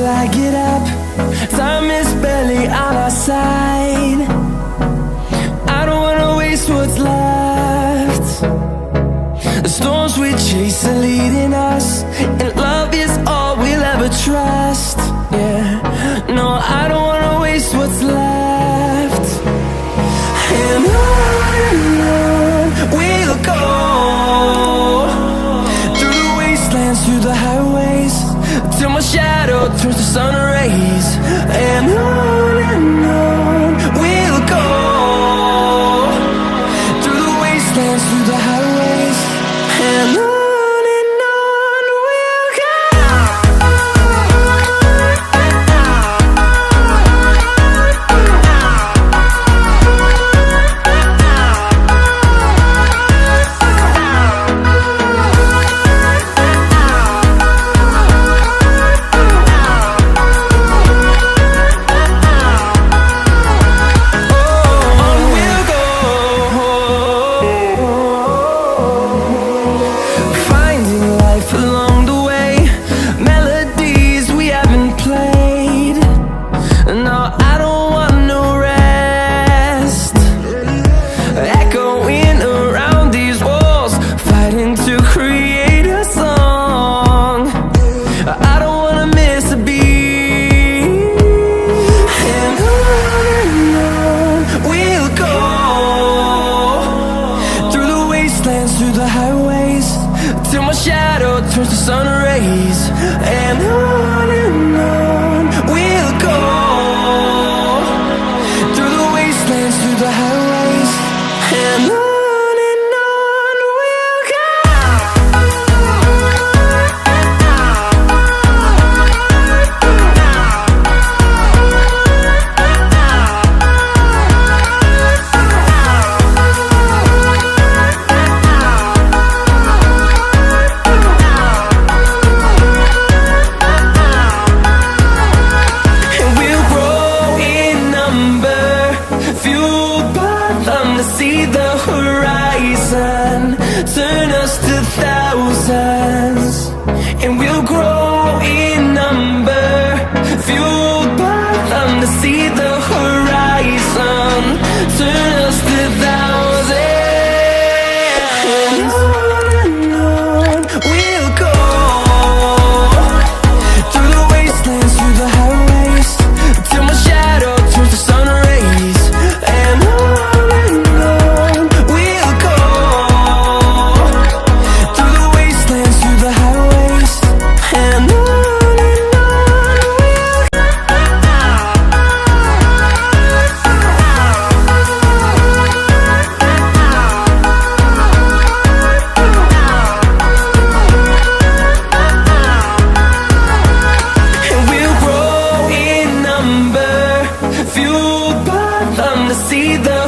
I get up. Time is barely on our side. I don't wanna waste what's left. The storms we chase are leading us, and love is all we'll ever trust. Yeah, no, I don't wanna waste what's left. And on we'll go, through the wastelands, through the highways, till my shadow turns to sun rays. And on we'll go, through the wastelands, through the highways, and on we'll go. Through the highways, till my shadow turns to sun rays. And on we'll go, through the wastelands, through the highways, and on we'll go. To see the horizon turn us to thousands, and we'll grow in number, fueled by them. To see the horizon turn us to thousands, and on we'll go, through the wastelands, through the highways, till my shadow turns to sun rays. And fueled by them, to see the